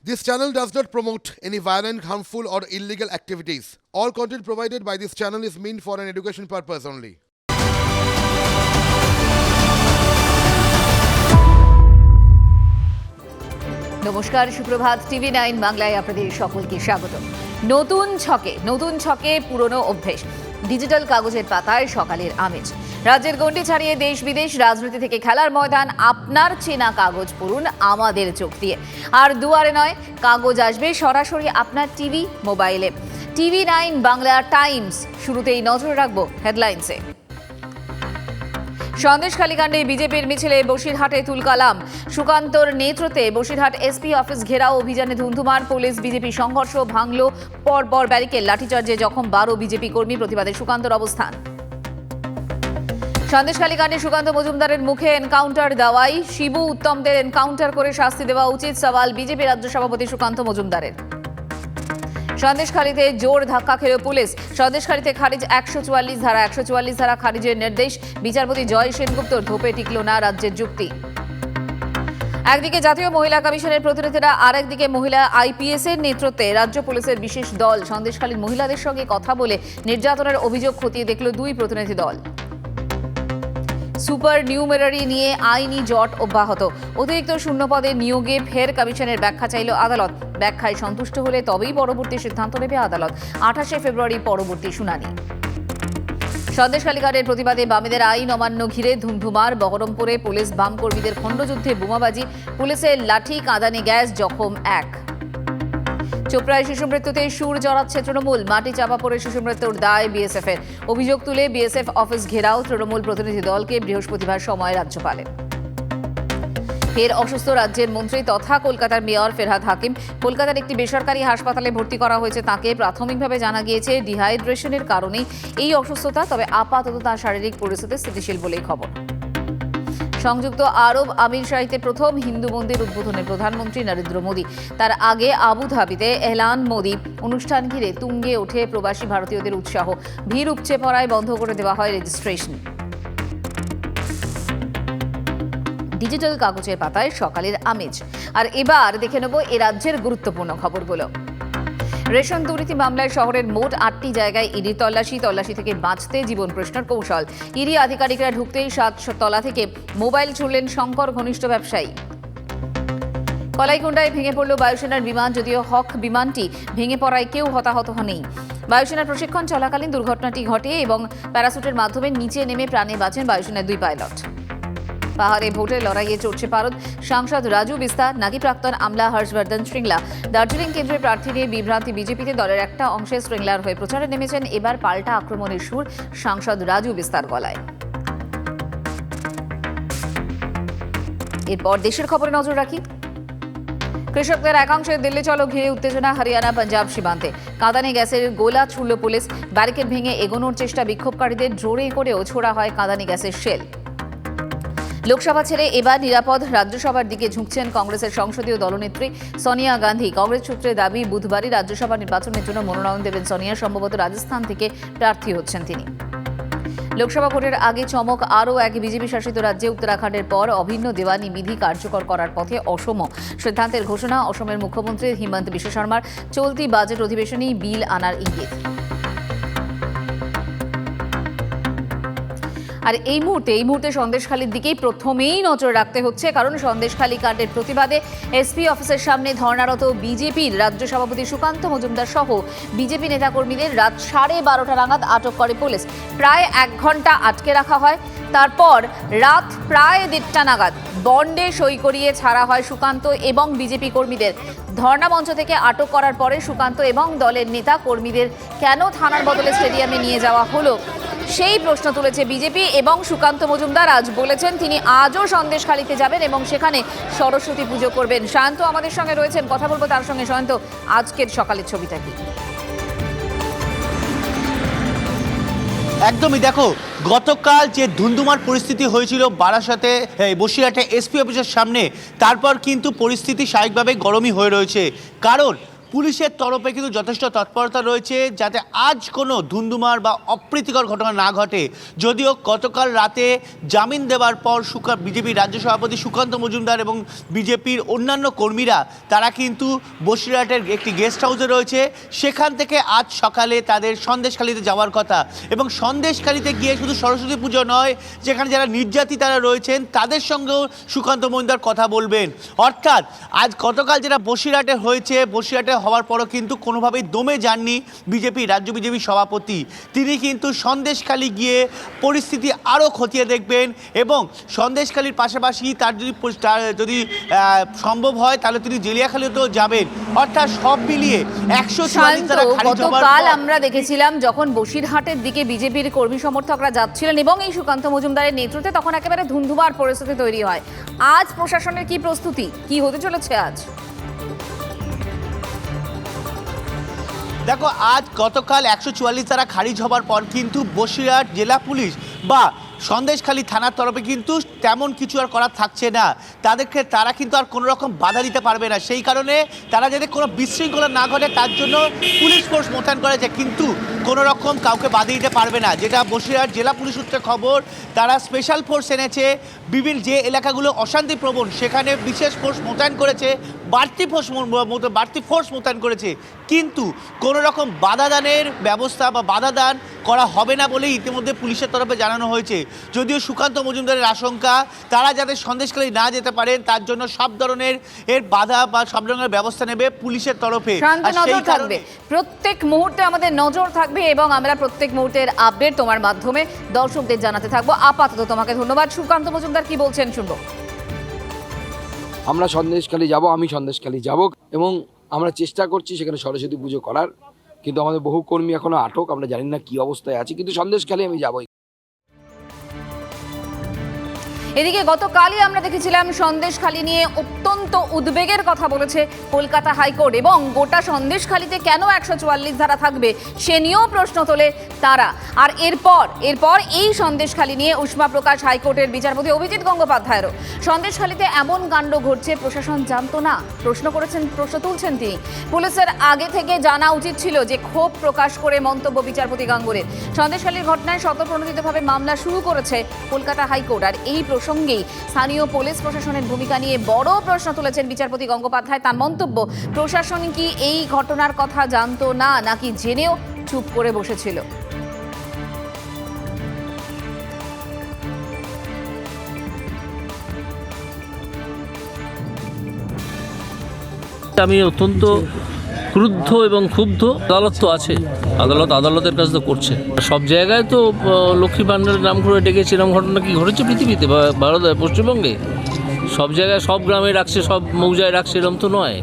This channel does not promote any violent, harmful, or illegal activities. All content provided by this channel is meant for an education purpose only. নমস্কার, সুপ্রভাত। TV9 বাংলায় আপনাদের সকলকে স্বাগত। নতুন ছকে পুরনো অভ্যেস, ডিজিটাল কাগজের পাতায় সকালের আমেজ। রাজ্যের গণ্ডি ছাড়িয়ে দেশ বিদেশ, রাজনীতি থেকে খেলার ময়দান, আপনার চেনা কাগজ পড়ুন আমাদের চোখ দিয়ে। আর দুয়ারে নয়, কাগজ আসবে সরাসরি আপনার টিভি, মোবাইলে। TV9 বাংলা টাইমস, শুরুতেই নজর রাখবো হেডলাইন্সে। সন্দেশখালী কাণ্ডে বিজেপির মিছিলে বসিরহাটে তুলকালাম। সুকান্তর নেতৃত্বে বসিরহাট এসপি অফিস ঘেরাও অভিযানে ধুন্ধুমার পুলিশ বিজেপি সংঘর্ষ, ভাঙল পরপর ব্যারিকেড, লাঠিচার্জে জখম 12 বিজেপি কর্মী, প্রতিবাদে সুকান্তর অবস্থান। সন্দেশখালী কাণ্ডে সুকান্ত মজুমদারের মুখে এনকাউন্টার দেওয়াই শিবু উত্তমদের এনকাউন্টার করে শাস্তি দেওয়া উচিত, সওয়াল বিজেপি রাজ্য সভাপতি সুকান্ত মজুমদারের। সন্দেশখালীতে জোর ধাক্কা খেল পুলিশ। সন্দেশখালীতে খারিজ 144 ধারা। 144 ধারা খারিজের নির্দেশ বিচারপতি জয় সেনগুপ্তর, ধোপে টিকল না রাজ্যের যুক্তি। একদিকে জাতীয় মহিলা কমিশনের প্রতিনিধিরা, আরেকদিকে মহিলা IPS এর নেতৃত্বে রাজ্য পুলিশের বিশেষ দল সন্দেশখালীর মহিলাদের সঙ্গে কথা বলে নির্যাতনের অভিযোগ খতিয়ে দেখল 2 প্রতিনিধি দল। সুপার নিউমেরারি নিয়ে আইনি জট অব্যাহত। অতিরিক্ত শূন্যপদে নিয়োগে ফের কমিশনের ব্যাখ্যা চাইল আদালত। ব্যাখ্যায় সন্তুষ্ট হলে তবেই পরবর্তী সিদ্ধান্ত নেবে আদালত। 28 ফেব্রুয়ারি পরবর্তী শুনানি। সন্দেশখালী কাণ্ডের প্রতিবাদে বামেদের আইন অমান্য ঘিরে ধুমধুমার। বহরমপুরে পুলিশ বাম কর্মীদের খণ্ডযুদ্ধে বোমাবাজি, পুলিশের লাঠি, কাঁদানে গ্যাস, জখম 1। চোপড়ায় শিশু মৃত্যুতে সুর জড়াচ্ছে তৃণমূল। মাটি চাপা পড়ে শিশু মৃত্যুর দায় BSF এর। অভিযোগ তুলে BSF অফিস ঘেরাও তৃণমূল প্রতিনিধি দলকে, বৃহস্পতিবার সময় রাজ্যপালের। ফের অসুস্থ রাজ্যের মন্ত্রী তথা কলকাতার মেয়র ফেরহাদ হাকিম। কলকাতার একটি বেসরকারি হাসপাতালে ভর্তি করা হয়েছে তাঁকে। প্রাথমিকভাবে জানা গিয়েছে ডিহাইড্রেশনের কারণেই এই অসুস্থতা, তবে আপাতত তাঁর শারীরিক পরিস্থিতি স্থিতিশীল বলেই খবর। সংযুক্ত আরব আমিরশাহিতে প্রথম হিন্দু মন্দির উদ্বোধনে প্রধানমন্ত্রী নরেন্দ্র মোদী। তার আগে আবুধাবিতে এহলান মোদী অনুষ্ঠান ঘিরে তুঙ্গে ওঠে প্রবাসী ভারতীয়দের উৎসাহ। ভিড় উপচে পড়ায় বন্ধ করে দেওয়া হয় রেজিস্ট্রেশন। ডিজিটাল কাগজের পাতায় সকালের আমেজ। আর এবার দেখে নেব এ রাজ্যের গুরুত্বপূর্ণ খবরগুলো। রেশন দুর্নীতি মামলায় শহরের মোট 8টি জায়গায় ইডি তল্লাশি থেকে বাঁচতে জীবন প্রশ্নের কৌশল। ইডি আধিকারিকরা ঢুকতেই 7 তলা থেকে মোবাইল ছুড়লেন শঙ্কর ঘনিষ্ঠ ব্যবসায়ী। কলাইকুণ্ডায় ভেঙে পড়ল বায়ুসেনার বিমান, যদিও হক বিমানটি ভেঙে পড়ায় কেউ হতাহত হয়নি। বায়ুসেনার প্রশিক্ষণ চলাকালীন দুর্ঘটনাটি ঘটে এবং প্যারাসুটের মাধ্যমে নিচে নেমে প্রাণে বাঁচেন বায়ুসেনার 2 পাইলট। পাহাড়ে ভোটের লড়াইয়ে চড়ছে পারদ। সাংসদ রাজু বিস্তার নাকি প্রাক্তন আমলা হর্ষবর্ধন শ্রীংলা। দার্জিলিং কেন্দ্রের প্রার্থী নিয়ে বিভ্রান্তি বিজেপিতে। দলের একটা অংশে শ্রীংলার হয়ে প্রচারে নেমেছেন। এবার পাল্টা আক্রমণের সুর সাংসদ রাজু বিস্তার গলায়। এরপর দেশের খবরে নজর রাখি। কৃষকদের একাংশে দিল্লি চলো ঘিরে উত্তেজনা হরিয়ানা পাঞ্জাব সীমান্তে। কাঁদানে গ্যাসের গোলা ছুড়ল পুলিশ। ব্যারিকেড ভেঙে এগোনোর চেষ্টা বিক্ষোভকারীদের, জোরে করেও ছোড়া হয় কাঁদানে গ্যাসের শেল। লোকসভা ছেড়ে এবার নিরাপদ রাজ্যসভার দিকে ঝুঁকছেন কংগ্রেসের সংসদীয় দলনেত্রী সোনিয়া গান্ধী। কংগ্রেস সূত্রে দাবি, বুধবারই রাজ্যসভা নির্বাচনের জন্য মনোনয়ন দেবেন সোনিয়া। সম্ভবত রাজস্থান থেকে প্রার্থী হচ্ছেন তিনি। লোকসভা ভোটের আগে চমক আরও এক বিজেপি শাসিত রাজ্যে। উত্তরাখণ্ডের পর অভিন্ন দেওয়ানি বিধি কার্যকর করার পথে অসম সিদ্ধান্তের ঘোষণা। অসমের মুখ্যমন্ত্রী হিমন্ত বিশ্ব শর্মার চলতি বাজেট অধিবেশনেই বিল আনার ইঙ্গিত। আর এই মুহূর্তে সন্দেশখালীর দিকেই প্রথমেই নজর রাখতে হচ্ছে, কারণ সন্দেশখালী কাণ্ডের প্রতিবাদে এসপি অফিসের সামনে ধর্নারত বিজেপির রাজ্য সভাপতি সুকান্ত মজুমদার সহ বিজেপি নেতাকর্মীদের রাত 12:30 নাগাদ আটক করে পুলিশ। প্রায় 1 ঘন্টা আটকে রাখা হয়। তারপর রাত প্রায় 1:30 নাগাদ বন্ডে সই করিয়ে ছাড়া হয় সুকান্ত এবং বিজেপি কর্মীদের। ধর্না মঞ্চ থেকে আটক করার পরে সুকান্ত এবং দলের নেতা কর্মীদের কেন থানার বদলে স্টেডিয়ামে নিয়ে যাওয়া হলো, সেই প্রশ্ন তুলেছে বিজেপি। এবং সুকান্ত মজুমদার আজ বলেছেন তিনি আজও সন্দেশখালীতে যাবেন এবং সেখানে সরস্বতী পুজো করবেন। সায়ন্ত আমাদের সঙ্গে রয়েছেন, কথা বলবো তার সঙ্গে। সায়ন্ত, আজকের সকালের ছবিটা কি? একদমই, দেখো গতকাল যে ধুন্ধুমার পরিস্থিতি হয়েছিল বারাসাতে বসিরহাটে এসপি অফিসের সামনে, তারপর কিন্তু পরিস্থিতি স্বাভাবিকভাবে গরমই হয়ে রয়েছে। কারণ পুলিশের তরফে কিন্তু যথেষ্ট তৎপরতা রয়েছে যাতে আজ কোনো ধুন্ধুমার বা অপ্রীতিকর ঘটনা না ঘটে। যদিও গতকাল রাতে জামিন দেওয়ার পর বিজেপির রাজ্য সভাপতি সুকান্ত মজুমদার এবং বিজেপির অন্যান্য কর্মীরা তারা কিন্তু বসিরহাটের একটি গেস্ট হাউসে রয়েছে। সেখান থেকে আজ সকালে তাদের সন্দেশখালিতে যাওয়ার কথা এবং সন্দেশখালিতে গিয়ে শুধু সরস্বতী পুজো নয়, যেখানে যারা নির্যাতিতারা রয়েছেন তাদের সঙ্গেও সুকান্ত মজুমদার কথা বলবেন। অর্থাৎ আজ গতকাল যেটা বসিরহাটে হয়েছে, বসিরহাটে হওয়ার পরও কিন্তু কোনোভাবেই দমে যাননি রাজ্য বিজেপি সভাপতি। তিনি কিন্তু সন্দেশখালি গিয়ে পরিস্থিতি আরও খতিয়ে দেখবেন এবং সন্দেশখালির পাশাপাশি তার যদি সম্ভব হয় তাহলে তিনি জেলিয়াখালিতেও যাবেন। অর্থাৎ সব মিলিয়ে 144 যারা খারিজ হওয়ার গতকাল পর আমরা দেখেছিলাম যখন বসিরহাটের দিকে বিজেপির কর্মী সমর্থকরা যাচ্ছিলেন এবং এই সুকান্ত মজুমদারের নেতৃত্বে তখন একেবারে ধুন্ধুমার পরিস্থিতি তৈরি হয়। আজ প্রশাসনের কি প্রস্তুতি, কি হতে চলেছে আজ? দেখো, আজ গতকাল 144 তারা খারিজ হবার পর কিন্তু বসিরহাট জেলা পুলিশ বা সন্দেশখালী থানার তরফে কিন্তু তেমন কিছু আর করার থাকছে না। তারা কিন্তু আর কোনো রকম বাধা দিতে পারবে না। সেই কারণে তারা যাতে কোনো বিশৃঙ্খলা না ঘটে তার জন্য পুলিশ ফোর্স মোতায়েন করেছে, কিন্তু কোনো রকম কাউকে বাধা দিতে পারবে না। যেটা বসিরহাট জেলা পুলিশ সূত্রে খবর, তারা স্পেশাল ফোর্স এনেছে। বিভিন্ন যে এলাকাগুলো অশান্তিপ্রবণ সেখানে বিশেষ ফোর্স মোতায়েন করেছে, বাড়তি ফোর্স মোতায়েন করেছে, কিন্তু কোনো রকম বাধা দানের ব্যবস্থা বা বাধা দান করা হবে না বলেই ইতিমধ্যে পুলিশের তরফে জানানো হয়েছে। যদিও সুকান্ত মজুমদারের আশঙ্কা তারা যাতে সন্দেশখালী না যেতে পারেন তার জন্য সব ধরনের বাধা বা সব ধরনের ব্যবস্থা নেবে পুলিশের তরফে। প্রত্যেক মুহূর্তে আমাদের নজর থাকবে এবং আমরা প্রত্যেক মুহূর্তের আপডেট তোমার মাধ্যমে দর্শকদের জানাতে থাকবো। আপাতত তোমাকে ধন্যবাদ। সুকান্ত মজুমদার কি বলছেন শুনবো। আমরা সন্দেশখালী যাব, আমি সন্দেশখালী যাব এবং আমরা চেষ্টা করছি সেখানে সরস্বতী পুজো করার, কিন্তু আমাদের বহু কর্মী এখনো আটক, আমরা জানি না কি অবস্থায় আছে, কিন্তু সন্দেশখালী আমি যাবই। এদিকে গতকালই আমরা দেখেছিলাম সন্দেশখালী নিয়ে অত্যন্ত উদ্বেগের কথা বলেছে কলকাতা হাইকোর্ট এবং গোটা সন্দেশখালীতে কেন 144 ধারা থাকবে সে নিয়েও প্রশ্ন তোলে তারা। আর এরপর এই সন্দেশখালী নিয়ে উষ্মা প্রকাশ হাইকোর্টের বিচারপতি অভিজিৎ গঙ্গোপাধ্যায়েরও। সন্দেশখালীতে এমন কাণ্ড ঘটছে প্রশাসন জানতো না, প্রশ্ন তুলছেন তিনি। পুলিশের আগে থেকে জানা উচিত ছিল যে ক্ষোভ প্রকাশ করে মন্তব্য বিচারপতি গাঙ্গুলির। সন্দেশখালীর ঘটনায় স্বতঃপ্রণোদিতভাবে মামলা শুরু করেছে কলকাতা হাইকোর্ট। আর এই প্রসঙ্গেই স্থানীয় পুলিশ প্রশাসনের ভূমিকা নিয়ে বড় প্রশ্ন তুলেছেন বিচারপতি গঙ্গোপাধ্যায়। তার মন্তব্য, প্রশাসন কি এই ঘটনার কথা জানতো না নাকি জেনেও চুপ করে বসেছিল? আমি অত্যন্ত ক্রুদ্ধ এবং ক্ষুব্ধ। আদালত তো আছে, আদালতের কাজ তো করছে। সব জায়গায় তো লক্ষ্মী ভাণ্ডারের নাম করে ডেকেছে, এরকম ঘটনা কি ঘটেছে পৃথিবীতে বা ভারতে, পশ্চিমবঙ্গে? সব জায়গায় সব গ্রামে রাখছে, সব মৌজায় রাখছে, এরকম তো নয়।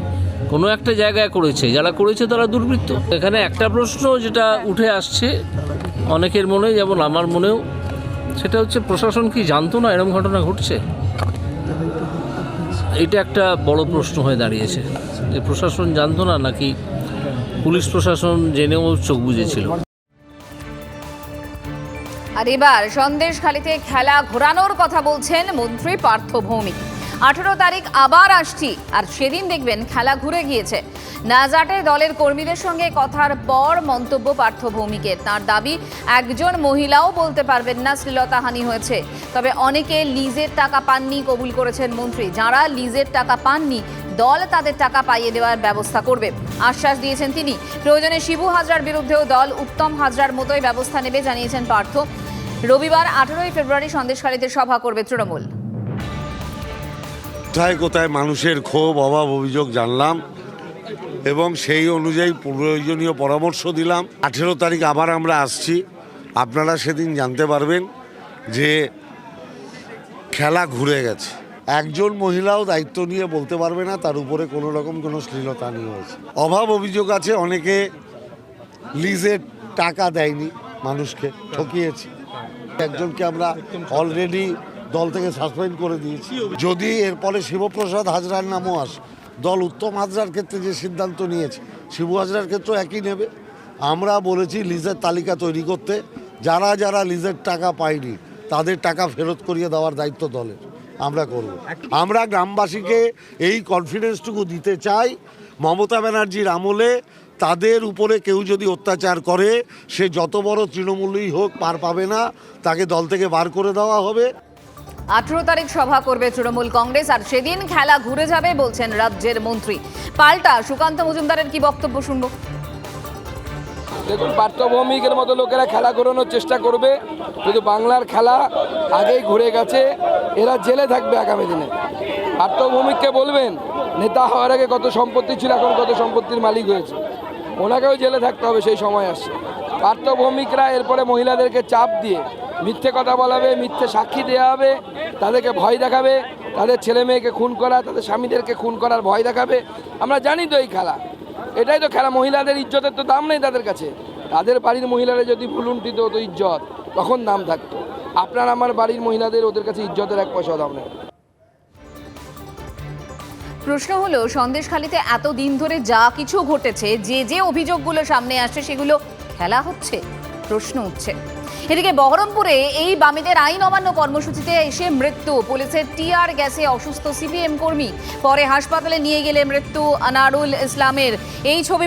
কোনো একটা জায়গায় করেছে, যারা করেছে তারা দুর্বৃত্ত। এখানে একটা প্রশ্ন যেটা উঠে আসছে অনেকের মনে, যেমন আমার মনেও, সেটা হচ্ছে প্রশাসন কি জানতো না এরকম ঘটনা ঘটছে? এটা একটা বড় প্রশ্ন হয়ে দাঁড়িয়েছে যে প্রশাসন জানতো না নাকি পুলিশ প্রশাসন জেনেও চোখ বুজেছিল। আর এবার সন্দেশখালীতে খেলা ঘোরানোর কথা বলছেন মন্ত্রী পার্থ ভৌমিক। 18 তারিখ আবার আসছি, আর সেদিন দেখবেন খেলা ঘুরে গিয়েছে। নাজাটে দলের কর্মীদের সঙ্গে কথার পর মন্তব্য পার্থ ভৌমিকের। তার দাবি, একজন মহিলাও বলতে পারবেন না শ্লীলতাহানি হয়েছে। তবে অনেকে লিজের টাকা পাননি কবুল করেছেন মন্ত্রী। যারা লিজের টাকা পাননি দল তাদের টাকা পাইয়ে দেওয়ার ব্যবস্থা করবে আশ্বাস দিয়েছেন তিনি। প্রয়োজনে শিবু হাজরার বিরুদ্ধেও দল উত্তম হাজরার মতোই ব্যবস্থা নেবে জানিয়েছেন পার্থ। রবিবার 18 ফেব্রুয়ারি সন্দেশখালীতে সভা করবে তৃণমূল। কোথায় কোথায় মানুষের ক্ষোভ, অভাব, অভিযোগ জানলাম এবং সেই অনুযায়ী প্রয়োজনীয় পরামর্শ দিলাম। 18 তারিখ আবার আমরা আসছি, আপনারা সেদিন জানতে পারবেন যে খেলা ঘুরে গেছে। একজন মহিলাও দায়িত্ব নিয়ে বলতে পারবে না তার উপরে কোনো রকম কোনো শ্লীলতাহানি হয়েছে। অভাব অভিযোগ আছে, অনেকে লিজের টাকা দেয়নি, মানুষকে ঠকিয়েছি। একজনকে আমরা অলরেডি দল থেকে সাসপেন্ড করে দিয়েছি। যদি এরপরে শিবপ্রসাদ হাজরার নামও আসে, দল উত্তম হাজরার ক্ষেত্রে যে সিদ্ধান্ত নিয়েছে শিবু হাজরার ক্ষেত্রেও একই নেবে। আমরা বলেছি লিজের তালিকা তৈরি করতে, যারা যারা লিজের টাকা পায়নি তাদের টাকা ফেরত করিয়ে দেওয়ার দায়িত্ব দলের, আমরা করব। আমরা গ্রামবাসীকে এই কনফিডেন্সটুকু দিতে চাই, মমতা ব্যানার্জির আমলে তাদের উপরে কেউ যদি অত্যাচার করে, সে যত বড় তৃণমূলই হোক পার পাবে না, তাকে দল থেকে বার করে দেওয়া হবে। 18 তারিখ সভা করবে তৃণমূল কংগ্রেস, আর সেদিন খেলা ঘুরে যাবে বলছেন রাজ্যের মন্ত্রী। পাল্টা সুকান্ত মজুমদারের কি বক্তব্য শুনবো। দেখুন, পার্থভৌমিকের মতো লোকেরা খেলা ঘোরানোর চেষ্টা করবে, কিন্তু বাংলার খেলা আগেই ঘুরে গেছে। এরা জেলে থাকবে আগামী দিনে। পার্থভৌমিককে বলবেন নেতা হওয়ার আগে কত সম্পত্তি ছিল, এখন কত সম্পত্তির মালিক হয়েছে। ওনাকেও জেলে থাকতে হবে, সেই সময় আসছে। পার্থভৌমিকরা এরপরে মহিলাদেরকে চাপ দিয়ে মিথ্যে কথা বলাবে, মিথ্যে সাক্ষী দেওয়া হবে, তাদেরকে ভয় দেখাবে, তাদের ছেলে মেয়েকে খুন করা, তাদের স্বামীদেরকে খুন করার ভয় দেখাবে। আমরা জানি তো এই খেলা, এটাই তো খেলা। মহিলাদের ইজ্জতের তো দাম নেই তাদের কাছে। তাদের বাড়ির মহিলারা যদি ভুলুণ্ঠিত হতো ইজ্জত, তখন দাম থাকতো। আপনার আমার বাড়ির মহিলাদের ওদের কাছে ইজ্জতের 1 পয়সা দাম নেই। প্রশ্ন হলো, সন্দেশখালীতে এতদিন ধরে যা কিছু ঘটেছে, যে অভিযোগগুলো সামনে আসছে, সেগুলো খেলা হচ্ছে? প্রশ্ন উঠছে। এদিকে বহরমপুরে এই বামেদের আইন অমান্য কর্মসূচিতে এসে মৃত্যু। পুলিশের টিয়ার গ্যাসে অসুস্থ সিপিএম কর্মী, পরে হাসপাতালে নিয়ে গেলে মৃত্যু আনারুল ইসলামের। এই ছবি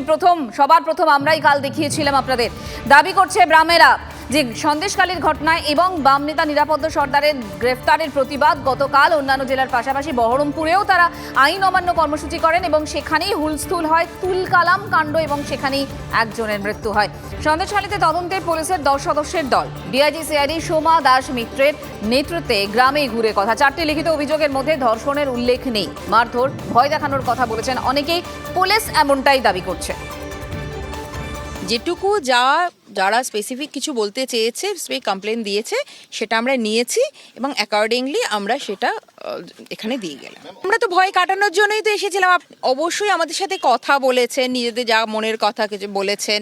সবার প্রথম আমরাই কাল দেখিয়েছিলাম আপনাদের। দাবি করছে ব্রাহ্মেরা যে সন্দেশখালীর ঘটনায় এবং বাম নেতা নিরাপদ সর্দারের গ্রেফতারের প্রতিবাদ গতকাল অন্যান্য জেলার পাশাপাশি বহরমপুরেও তারা আইন অমান্য কর্মসূচি করেন এবং সেখানেই হুলস্থুল হয়, তুলকালাম কাণ্ড, এবং সেখানেই একজনের মৃত্যু হয়। সন্দেশখালীতে তদন্তে পুলিশের 10 সদস্যের দল ডিআইজি সিআইডি সোমা দাস মিত্রের নেতৃত্বে গ্রামে ঘুরে কথা। 4টি লিখিত অভিযোগের মধ্যে ধর্ষণের উল্লেখ নেই। মারধর, ভয় দেখানোর কথা বলেছেন অনেকেই। পুলিশ এমনটাই দাবি করছে। যেটুকু যারা স্পেসিফিক কিছু বলতে চেয়েছে, কমপ্লেন দিয়েছে, সেটা আমরা নিয়েছি এবং অ্যাকর্ডিংলি আমরা সেটা এখানে দিয়ে গেলাম। আমরা তো ভয় কাটানোর জন্যই তো এসেছিলাম। অবশ্যই আমাদের সাথে কথা বলেছেন, নিজেদের যা মনের কথা কিছু বলেছেন,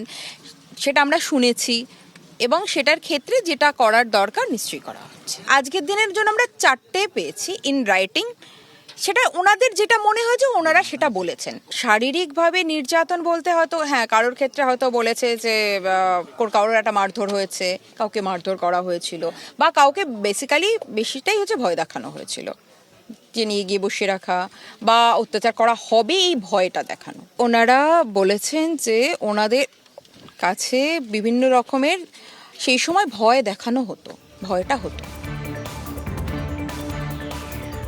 সেটা আমরা শুনেছি এবং সেটার ক্ষেত্রে যেটা করার দরকার নিশ্চয়ই করা হচ্ছে। আজকের দিনের জন্য আমরা 4টে পেয়েছি ইন রাইটিং। সেটা ওনাদের যেটা মনে হয়েছে ওনারা সেটা বলেছেন। শারীরিকভাবে নির্যাতন বলতে হয়তো হ্যাঁ, কারোর ক্ষেত্রে হয়তো বলেছে যে কারোর একটা মারধর হয়েছে, কাউকে মারধর করা হয়েছিল, বা কাউকে বেসিক্যালি বেশিটাই হচ্ছে ভয় দেখানো হয়েছিল, যে নিয়ে গিয়ে বসিয়ে রাখা বা অত্যাচার করা হবে এই ভয়টা দেখানো। ওনারা বলেছেন যে ওনাদের কাছে বিভিন্ন রকমের সেই সময় ভয় দেখানো হতো, ভয়টা হতো।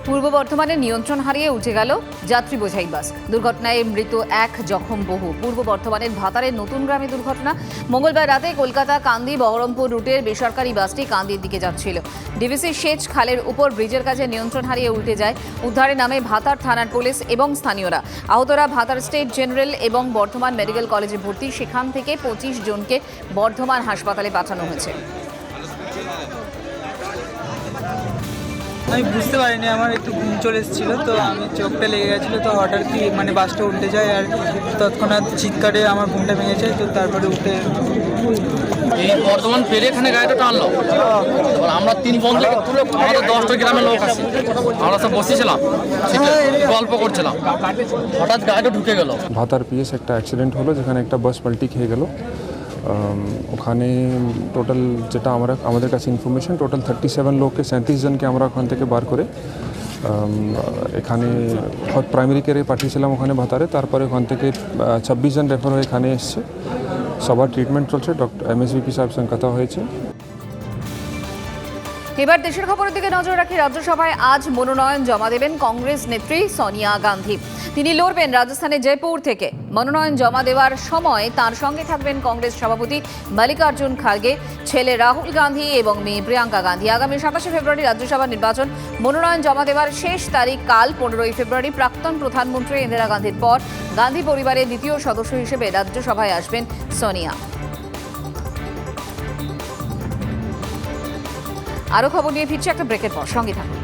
পূর্ব বর্ধমানে নিয়ন্ত্রণ হারিয়ে উঠে গেল যাত্রী বোঝাই বাস। দুর্ঘটনায় মৃত 1, জখম বহু। পূর্ব বর্ধমানের ভাতারের নতুন গ্রামে দুর্ঘটনা। মঙ্গলবার রাতে কলকাতা কান্দি বহরমপুর রুটের বেসরকারি বাসটি কান্দির দিকে যাচ্ছিল। ডিভিসি সেচ খালের উপর ব্রিজের কাছে নিয়ন্ত্রণ হারিয়ে উল্টে যায়। উদ্ধারে নামে ভাতার থানার পুলিশ এবং স্থানীয়রা। আহতরা ভাতার স্টেট জেনারেল এবং বর্ধমান মেডিকেল কলেজে ভর্তি। সেখান থেকে 25 জনকে বর্ধমান হাসপাতালে পাঠানো হয়েছে। আমি বুঝতে পারিনি, আমার একটু ঘুম চলে এসেছিল, তো আমি চোখটা লেগে গেছিলো, তো হঠাৎ কি বাসটা উল্টে যায় আর তৎক্ষণাৎ চিৎকারে আমার ঘুমটা ভেঙে যায়। তো তারপরে উঠে এই বর্ধমান পেরে এখানে গাড়িটা টানলো। আমরা 3 বন্ধু আমাদের 10টা গ্রামের লোক আছে, আমরা সব বসেছিলাম, গল্প করছিলাম, হঠাৎ গাড়িটা ঢুকে গেল। ভাতার পিএস একটা অ্যাক্সিডেন্ট হলো, যেখানে একটা বাস পাল্টি খেয়ে গেল। ওখানে টোটাল যেটা আমাদের কাছে ইনফরমেশন, টোটাল 37 লোককে 37 জনকে আমরা ওখান থেকে বার করে এখানে প্রাইমারি কেয়ারে পাঠিয়েছিলাম ওখানে ভাতারে। তারপরে ওখান থেকে 26 জন রেফার হয়ে এখানে এসছে। সবার ট্রিটমেন্ট চলছে, ডক্টর MSVP সাহেব সঙ্গে কথা হয়েছে। এবার দেশের খবরের দিকে নজর রাখি। রাজ্যসভায় আজ মনোনয়ন জমা দেবেন কংগ্রেস নেত্রী সোনিয়া গান্ধী। তিনি লড়বেন রাজস্থানের জয়পুর থেকে। মনোনয়ন জমা দেওয়ার সময় তার সঙ্গে থাকবেন কংগ্রেস সভাপতি মল্লিকার্জুন খার্গে, ছেলে রাহুল গান্ধী এবং মেয়ে প্রিয়াঙ্কা গান্ধী। আগামী 27 ফেব্রুয়ারি রাজ্যসভা নির্বাচন। মনোনয়ন জমা দেওয়ার শেষ তারিখ কাল 15ই ফেব্রুয়ারি। প্রাক্তন প্রধানমন্ত্রী ইন্দিরা গান্ধীর পর গান্ধী পরিবারের দ্বিতীয় সদস্য হিসেবে রাজ্যসভায় আসবেন সোনিয়া। আরও খবর নিয়ে ফিরছে একটা ব্রেকের পর, সঙ্গে থাকুন।